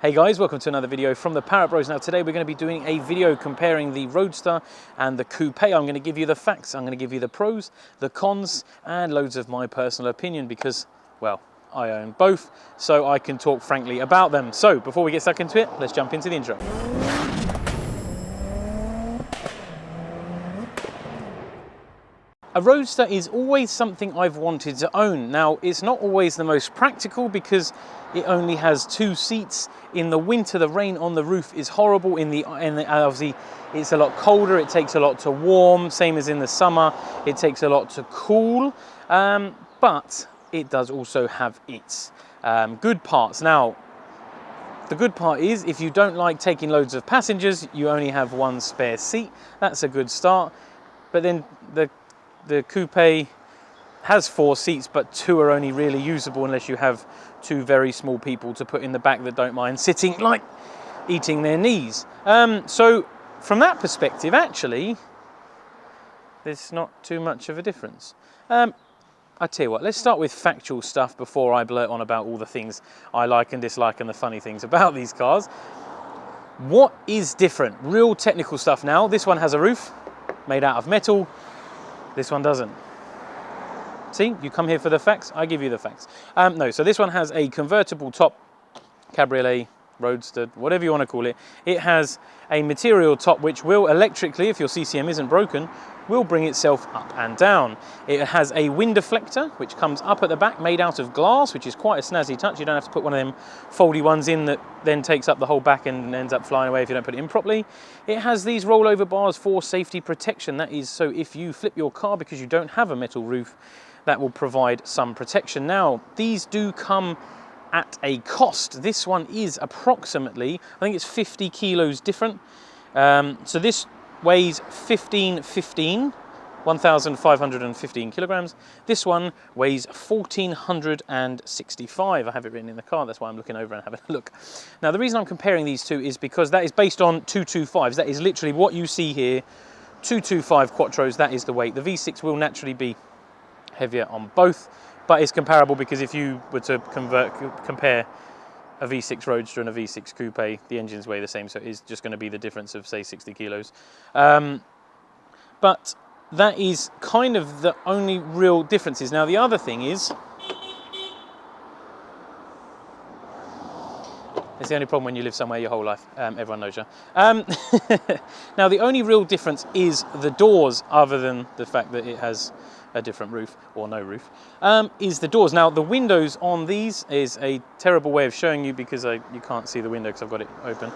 Hey guys, welcome to another video from the Parrott Bros. Now today we're going to be doing a video comparing the Roadster and the Coupe. I'm going to give you the facts, I'm going to give you the pros, the cons, and loads of my personal opinion because, well, I own both, so I can talk frankly about them. So before we get stuck into it, let's jump into the intro. A Roadster is always something I've wanted to own. Now, it's not always the most practical because it only has 2 seats. In the winter, the rain on the roof is horrible. Obviously, it's a lot colder. It takes a lot to warm, same as in the summer. It takes a lot to cool, but it does also have its good parts. Now, the good part is if you don't like taking loads of passengers, you only have 1 spare seat. That's a good start. But then the Coupe has 4 seats, but 2 are only really usable unless you have 2 very small people to put in the back that don't mind sitting, like eating their knees. So from that perspective, actually, there's not too much of a difference. I tell you what, let's start with factual stuff before I blurt on about all the things I like and dislike and the funny things about these cars. What is different? Real technical stuff now. This one has a roof made out of metal. This one doesn't. See, you come here for the facts, I give you the facts. No, so this one has a convertible top, cabriolet, roadster, whatever you want to call it. It has a material top which will electrically, if your CCM isn't broken, will bring itself up and down. It has a wind deflector which comes up at the back, made out of glass, which is quite a snazzy touch. You don't have to put one of them foldy ones in that then takes up the whole back and ends up flying away if you don't put it in properly. It has these rollover bars for safety protection. That is, so if you flip your car because you don't have a metal roof, that will provide some protection. Now, these do come at a cost. This one is approximately, I think it's 50 kilos different. So this weighs 1,515 kilograms. This one weighs 1,465. I have it written in the car, that's why I'm looking over and having a look. Now, the reason I'm comparing these two is because that is based on 225s. That is literally what you see here, 225 Quattros, that is the weight. The V6 will naturally be heavier on both, but it's comparable because if you were to compare a V6 Roadster and a V6 Coupe, the engines weigh the same, so it is just going to be the difference of, say, 60 kilos. But that is kind of the only real differences. Now, the other thing is, it's the only problem when you live somewhere your whole life. Everyone knows you. Now, the only real difference is the doors, other than the fact that it has a different roof, or no roof, is the doors. Now, the windows on these is a terrible way of showing you because you can't see the window because I've got it open.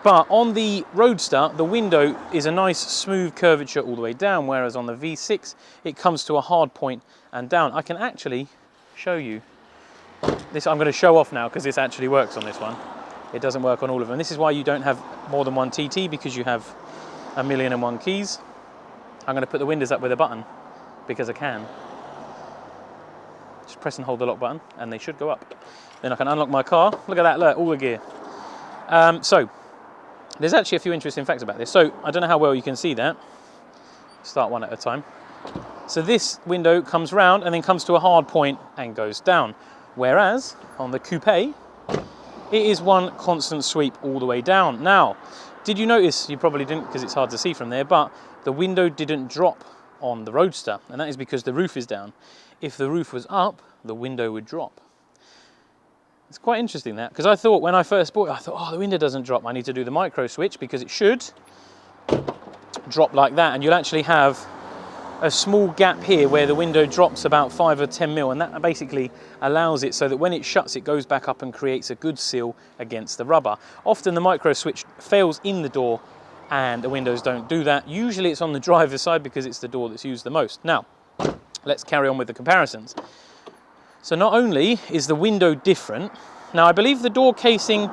But on the Roadster, the window is a nice smooth curvature all the way down, whereas on the V6, it comes to a hard point and down. I can actually show you this. I'm going to show off now because this actually works on this one. It doesn't work on all of them. This is why you don't have more than 1 TT, because you have 1,000,001 keys. I'm going to put the windows up with a button because I can. Just press and hold the lock button and they should go up. Then I can unlock my car. Look at that, look, all the gear. So there's actually a few interesting facts about this. So I don't know how well you can see that. Start one at a time. So this window comes round and then comes to a hard point and goes down. Whereas on the Coupe, it is one constant sweep all the way down. Now, did you notice, you probably didn't because it's hard to see from there, but the window didn't drop on the Roadster, and that is because the roof is down. If the roof was up, the window would drop. It's quite interesting that, because I thought when I first bought it, I thought, oh, the window doesn't drop. I need to do the micro switch because it should drop like that, and you'll actually have a small gap here where the window drops about 5 or 10 mil, and that basically allows it so that when it shuts, it goes back up and creates a good seal against the rubber. Often the micro switch fails in the door and the windows don't do that. Usually it's on the driver's side because it's the door that's used the most. Now, let's carry on with the comparisons. So not only is the window different, now I believe the door casing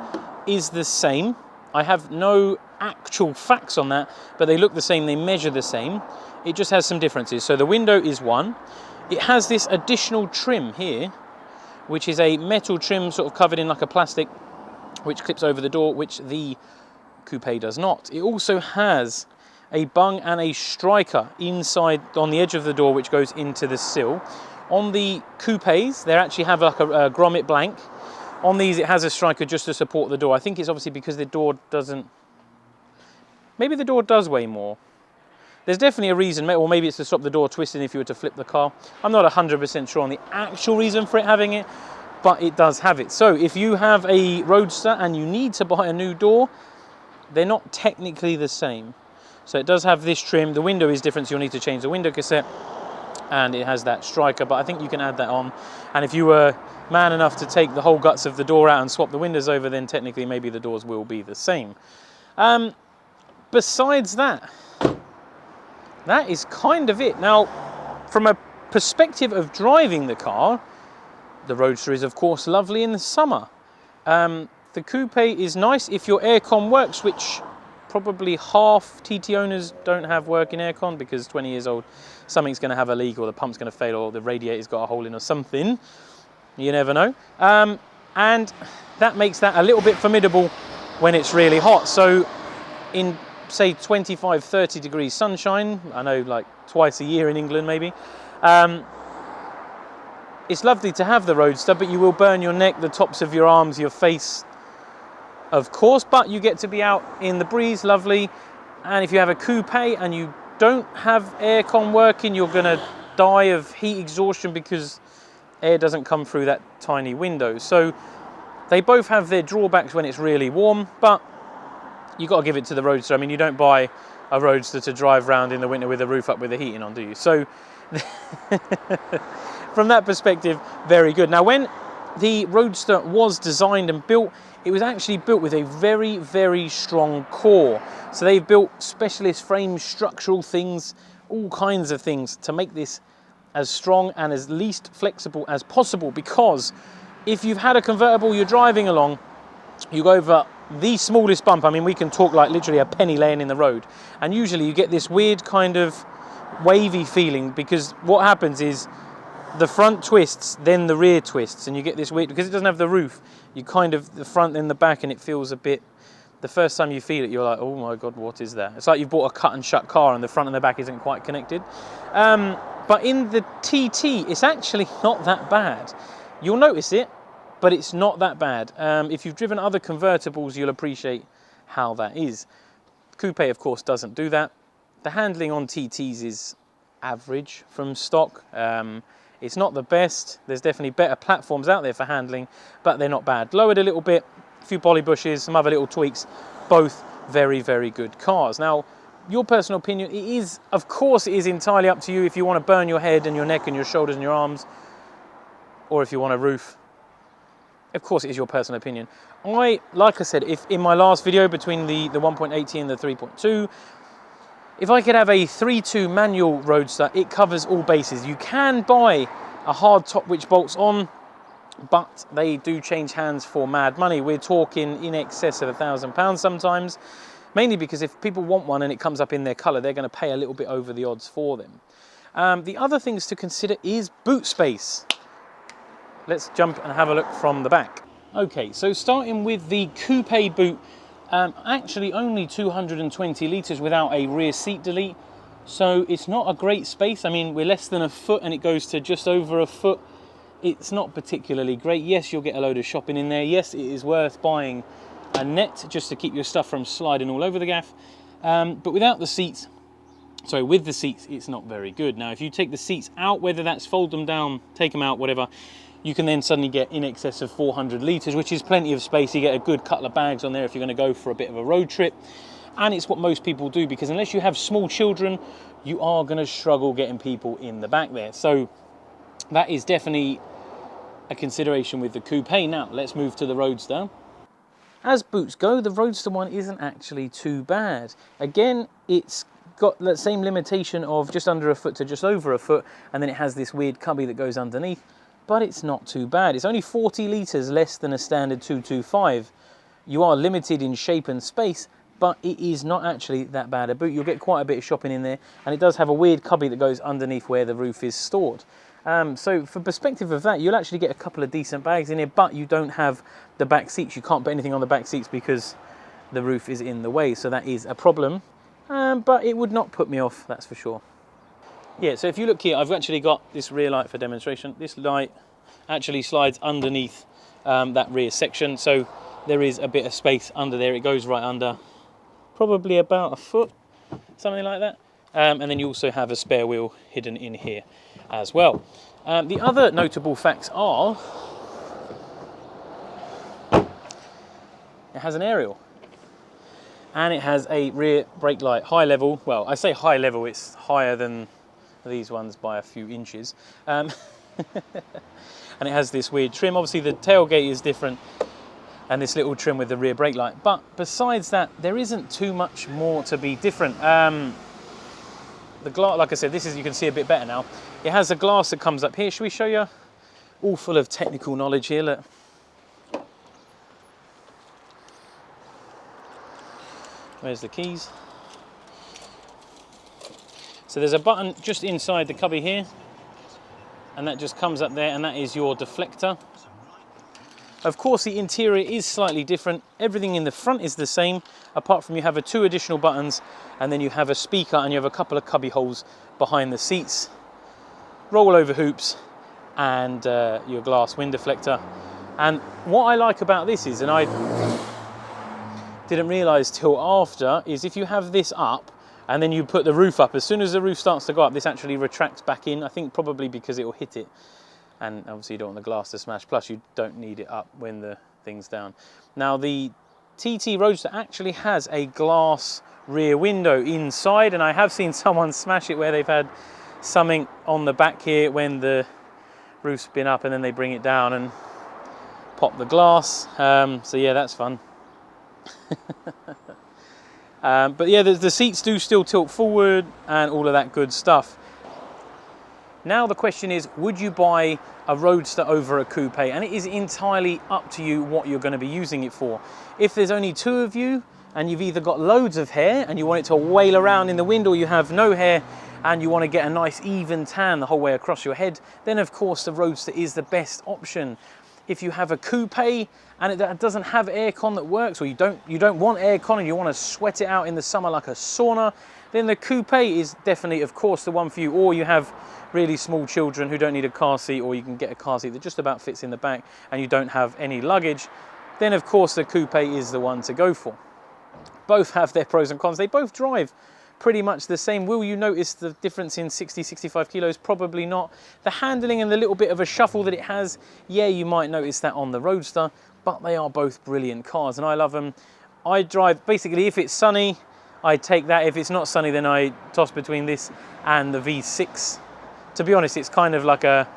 is the same. I have no actual facts on that, but they look the same, they measure the same. It just has some differences. So the window is one. It has this additional trim here, which is a metal trim sort of covered in like a plastic, which clips over the door, which the Coupe does not. It also has a bung and a striker inside on the edge of the door, which goes into the sill. On the Coupes, they actually have like a grommet blank, On these, it has a striker just to support the door. I think it's obviously because the door doesn't... Maybe the door does weigh more. There's definitely a reason, or maybe it's to stop the door twisting if you were to flip the car. I'm not 100% sure on the actual reason for it having it, but it does have it. So if you have a Roadster and you need to buy a new door, they're not technically the same. So it does have this trim. The window is different, so you'll need to change the window cassette, and it has that striker, but I think you can add that on. And if you were man enough to take the whole guts of the door out and swap the windows over, then technically maybe the doors will be the same. Besides that, that is kind of it. Now, from a perspective of driving the car, the Roadster is of course lovely in the summer. The Coupe is nice if your aircon works, which probably half TT owners don't have working aircon because 20 years old, something's going to have a leak, or the pump's going to fail, or the radiator's got a hole in or something. You never know. And that makes that a little bit formidable when it's really hot. So in, say, 25, 30 degrees sunshine, I know like twice a year in England maybe, it's lovely to have the Roadster, but you will burn your neck, the tops of your arms, your face, of course, but you get to be out in the breeze, lovely. And if you have a Coupe and you don't have aircon working, you're gonna die of heat exhaustion because air doesn't come through that tiny window. So they both have their drawbacks when it's really warm, but you got to give it to the Roadster. I mean, you don't buy a Roadster to drive around in the winter with the roof up with the heating on, do you? So from that perspective, very good. Now, when the Roadster was designed and built, it was actually built with a very, very strong core. So they've built specialist frame structural things, all kinds of things to make this as strong and as least flexible as possible, because if you've had a convertible, you're driving along, you go over the smallest bump, I mean, we can talk like literally a penny laying in the road, and usually you get this weird kind of wavy feeling, because what happens is the front twists, then the rear twists, and you get this weird, because it doesn't have the roof, you kind of, the front then the back, and it feels a bit, the first time you feel it, you're like, oh my God, what is that? It's like you've bought a cut and shut car and the front and the back isn't quite connected. But in the TT, it's actually not that bad. You'll notice it, but it's not that bad. If you've driven other convertibles, you'll appreciate how that is. Coupe, of course, doesn't do that. The handling on TTs is average from stock. It's not the best. There's definitely better platforms out there for handling, but they're not bad. Lowered a little bit, a few poly bushes, some other little tweaks, both very, very good cars. Now, your personal opinion, it is, of course, it is entirely up to you if you want to burn your head and your neck and your shoulders and your arms, or if you want a roof. Of course, it is your personal opinion. Like I said, if in my last video between the 1.8T and the 3.2, if I could have a 3.2 manual Roadster, it covers all bases. You can buy a hard top which bolts on, but they do change hands for mad money. We're talking in excess of £1,000 sometimes, mainly because if people want one and it comes up in their colour, they're going to pay a little bit over the odds for them. The other things to consider is boot space. Let's jump and have a look from the back. Okay, so starting with the Coupe boot, actually only 220 litres without a rear seat delete, so it's not a great space. I mean, we're less than a foot and it goes to just over a foot. It's not particularly great. Yes, you'll get a load of shopping in there. Yes, it is worth buying a net just to keep your stuff from sliding all over the gaff. But without the seats, sorry, with the seats, it's not very good. Now, if you take the seats out, whether that's fold them down, take them out, whatever, you can then suddenly get in excess of 400 litres, which is plenty of space. You get a good couple of bags on there if you're going to go for a bit of a road trip. And it's what most people do, because unless you have small children, you are going to struggle getting people in the back there. So that is definitely a consideration with the Coupe. Now, let's move to the Roadster. As boots go, the Roadster one isn't actually too bad. Again, it's got that same limitation of just under a foot to just over a foot, and then it has this weird cubby that goes underneath. But it's not too bad. It's only 40 litres less than a standard 225. You are limited in shape and space, but it is not actually that bad a boot. You'll get quite a bit of shopping in there, and it does have a weird cubby that goes underneath where the roof is stored. So for perspective of that, you'll actually get a couple of decent bags in here, but you don't have the back seats. You can't put anything on the back seats because the roof is in the way, so that is a problem. But it would not put me off, that's for sure. Yeah, so if you look here, I've actually got this rear light for demonstration. This light actually slides underneath that rear section. So there is a bit of space under there. It goes right under, probably about a foot, something like that. And then you also have a spare wheel hidden in here as well. The other notable facts are it has an aerial and it has a rear brake light, high level. Well, I say high level, it's higher than these ones by a few inches. And it has this weird trim. Obviously the tailgate is different and this little trim with the rear brake light. But besides that, there isn't too much more to be different. The glass, like I said, this is, you can see a bit better now. It has a glass that comes up here. Should we show you? All full of technical knowledge here, look. Where's the keys? So there's a button just inside the cubby here, and that just comes up there, and that is your deflector. Of course, the interior is slightly different. Everything in the front is the same, apart from you have 2 additional buttons, and then you have a speaker, and you have a couple of cubby holes behind the seats, rollover hoops, and your glass wind deflector. And what I like about this is, and I didn't realise till after, is if you have this up, and then you put the roof up, as soon as the roof starts to go up, this actually retracts back in. I think probably because it will hit it. And obviously you don't want the glass to smash, plus you don't need it up when the thing's down. Now the TT Roadster actually has a glass rear window inside, and I have seen someone smash it where they've had something on the back here when the roof's been up, and then they bring it down and pop the glass. So yeah, that's fun. But yeah, the seats do still tilt forward and all of that good stuff. Now the question is, would you buy a Roadster over a Coupe? And it is entirely up to you what you're going to be using it for. If there's only 2 of you and you've either got loads of hair and you want it to wail around in the wind, or you have no hair and you want to get a nice even tan the whole way across your head, then of course the Roadster is the best option. If you have a Coupe and it doesn't have aircon that works, or you don't want aircon and you want to sweat it out in the summer like a sauna, then the Coupe is definitely, of course, the one for you. Or you have really small children who don't need a car seat, or you can get a car seat that just about fits in the back and you don't have any luggage, then of course the Coupe is the one to go for. Both have their pros and cons. They both drive pretty much the same. Will you notice the difference in 60, 65 kilos? Probably not. The handling and the little bit of a shuffle that it has, yeah, you might notice that on the Roadster, but they are both brilliant cars and I love them. I drive, basically, if it's sunny, I take that. If it's not sunny, then I toss between this and the V6. To be honest, it's kind of like a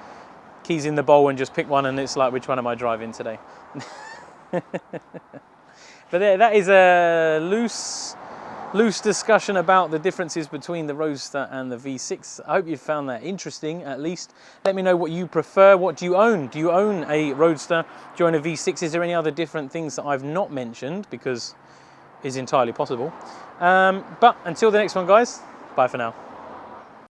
keys in the bowl and just pick one, and it's like, which one am I driving today? But there, that is a loose discussion about the differences between the Roadster and the V6. I hope you found that interesting, at least. Let me know what you prefer. What do you own? Do you own a Roadster? Do you own a V6? Is there any other different things that I've not mentioned? Because it's entirely possible. But until the next one, guys, bye for now.